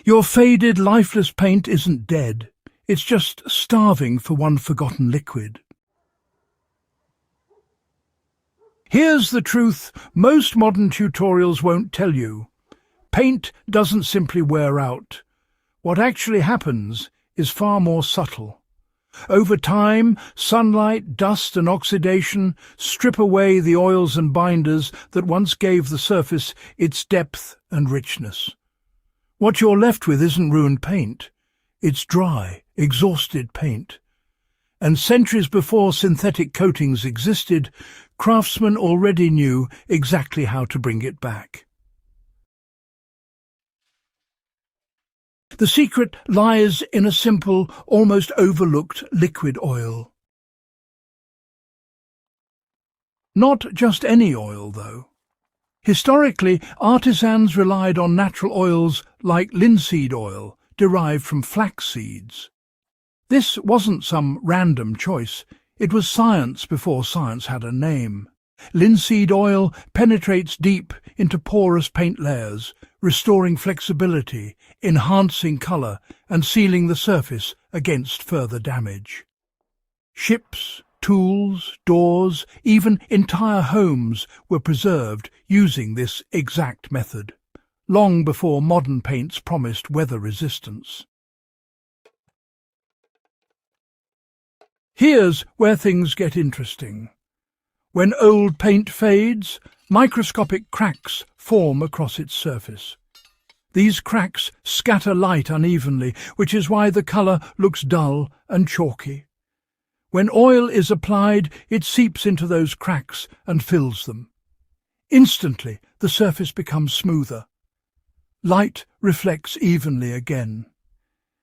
Your faded, lifeless paint isn't dead. It's just starving for one forgotten liquid. Here's the truth most modern tutorials won't tell you. Paint doesn't simply wear out. What actually happens is far more subtle. Over time, sunlight, dust and oxidation strip away the oils and binders that once gave the surface its depth and richness. What you're left with isn't ruined paint. It's dry, exhausted paint. And centuries before synthetic coatings existed, craftsmen already knew exactly how to bring it back. The secret lies in a simple, almost overlooked liquid oil. Not just any oil, though. Historically, artisans relied on natural oils like linseed oil, derived from flax seeds. This wasn't some random choice. It was science before science had a name. Linseed oil penetrates deep into porous paint layers, restoring flexibility, enhancing colour and sealing the surface against further damage. Ships, tools, doors, even entire homes were preserved using this exact method, long before modern paints promised weather resistance. Here's where things get interesting. When old paint fades, microscopic cracks form across its surface. These cracks scatter light unevenly, which is why the colour looks dull and chalky. When oil is applied, it seeps into those cracks and fills them. Instantly, the surface becomes smoother. Light reflects evenly again.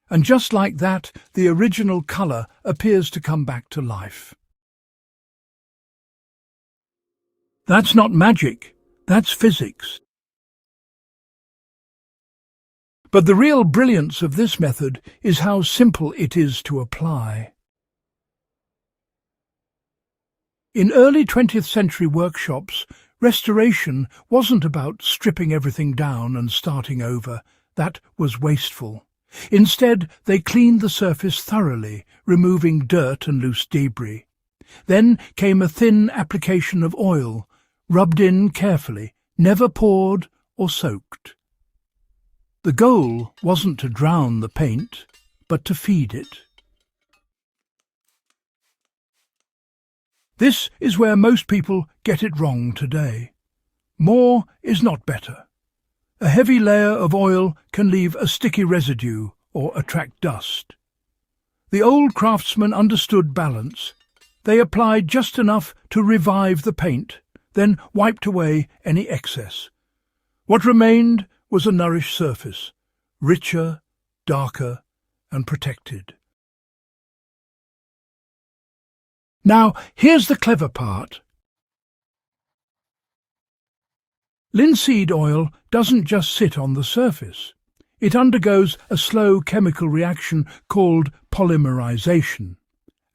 And just like that, the original colour appears to come back to life. That's not magic, that's physics. But the real brilliance of this method is how simple it is to apply. In early 20th century workshops, restoration wasn't about stripping everything down and starting over. That was wasteful. Instead, they cleaned the surface thoroughly, removing dirt and loose debris. Then came a thin application of oil, rubbed in carefully, never poured or soaked. The goal wasn't to drown the paint, but to feed it. This is where most people get it wrong today. More is not better. A heavy layer of oil can leave a sticky residue or attract dust. The old craftsmen understood balance. They applied just enough to revive the paint, then wiped away any excess. What remained was a nourished surface, richer, darker, and protected. Now, here's the clever part. Linseed oil doesn't just sit on the surface. It undergoes a slow chemical reaction called polymerization.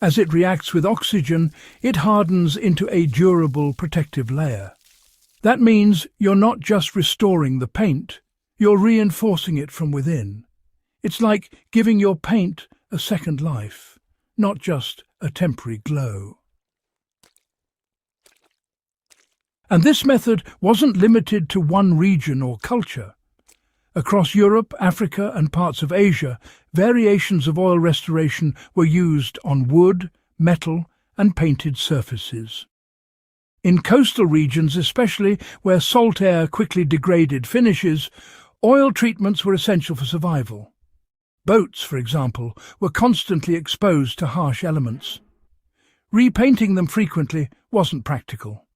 As it reacts with oxygen, it hardens into a durable protective layer. That means you're not just restoring the paint, you're reinforcing it from within. It's like giving your paint a second life, not just a temporary glow. And this method wasn't limited to one region or culture. Across Europe, Africa and parts of Asia, variations of oil restoration were used on wood, metal and painted surfaces. In coastal regions especially, where salt air quickly degraded finishes, oil treatments were essential for survival. Boats, for example, were constantly exposed to harsh elements. Repainting them frequently wasn't practical,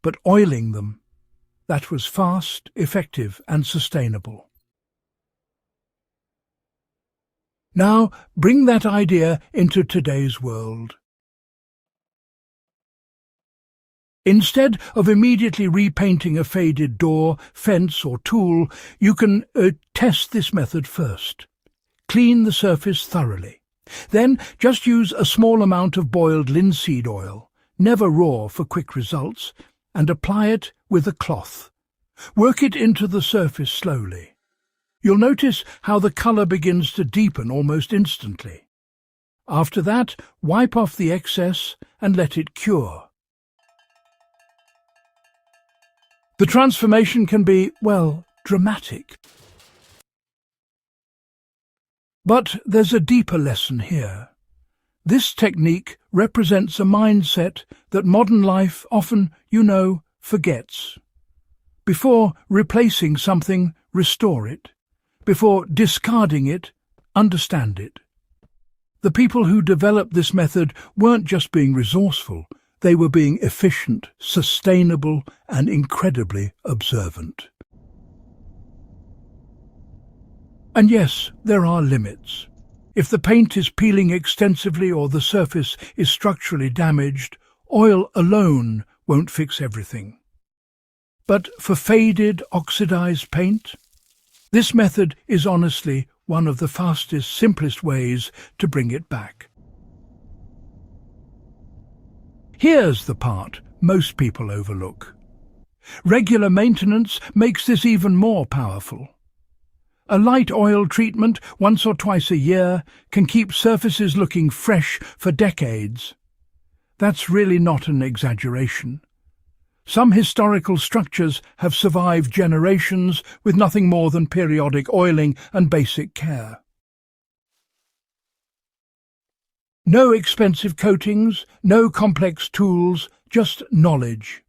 but oiling them, that was fast, effective and sustainable. Now bring that idea into today's world. Instead of immediately repainting a faded door, fence or tool, you can test this method first. Clean the surface thoroughly. Then just use a small amount of boiled linseed oil, never raw for quick results, and apply it with a cloth. Work it into the surface slowly. you'll notice how the colour begins to deepen almost instantly. After that, wipe off the excess and let it cure. The transformation can be, well, dramatic. But there's a deeper lesson here. This technique represents a mindset that modern life often, forgets. Before replacing something, restore it. Before discarding it, understand it. The people who developed this method weren't just being resourceful, they were being efficient, sustainable, and incredibly observant. And yes, there are limits. If the paint is peeling extensively or the surface is structurally damaged, oil alone won't fix everything. But for faded, oxidized paint, this method is honestly one of the fastest, simplest ways to bring it back. Here's the part most people overlook. Regular maintenance makes this even more powerful. A light oil treatment once or twice a year can keep surfaces looking fresh for decades. That's really not an exaggeration. Some historical structures have survived generations with nothing more than periodic oiling and basic care. No expensive coatings, no complex tools, just knowledge.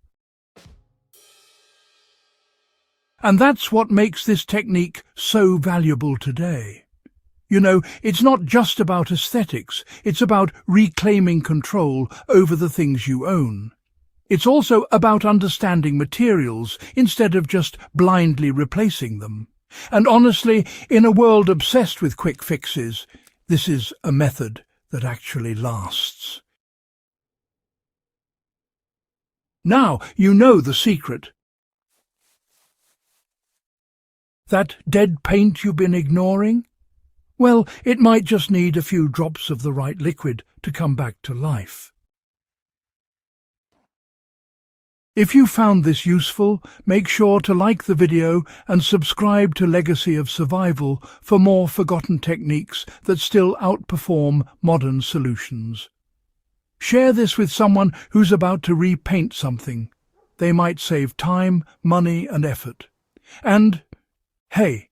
And that's what makes this technique so valuable today. It's not just about aesthetics, it's about reclaiming control over the things you own. It's also about understanding materials instead of just blindly replacing them. And honestly, in a world obsessed with quick fixes, this is a method that actually lasts. Now you know the secret. That dead paint you've been ignoring? Well, it might just need a few drops of the right liquid to come back to life. If you found this useful, make sure to like the video and subscribe to Legacy of Survival for more forgotten techniques that still outperform modern solutions. Share this with someone who's about to repaint something. They might save time, money and effort. And, hey,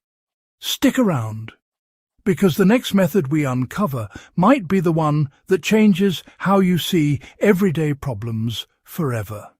stick around, because the next method we uncover might be the one that changes how you see everyday problems forever.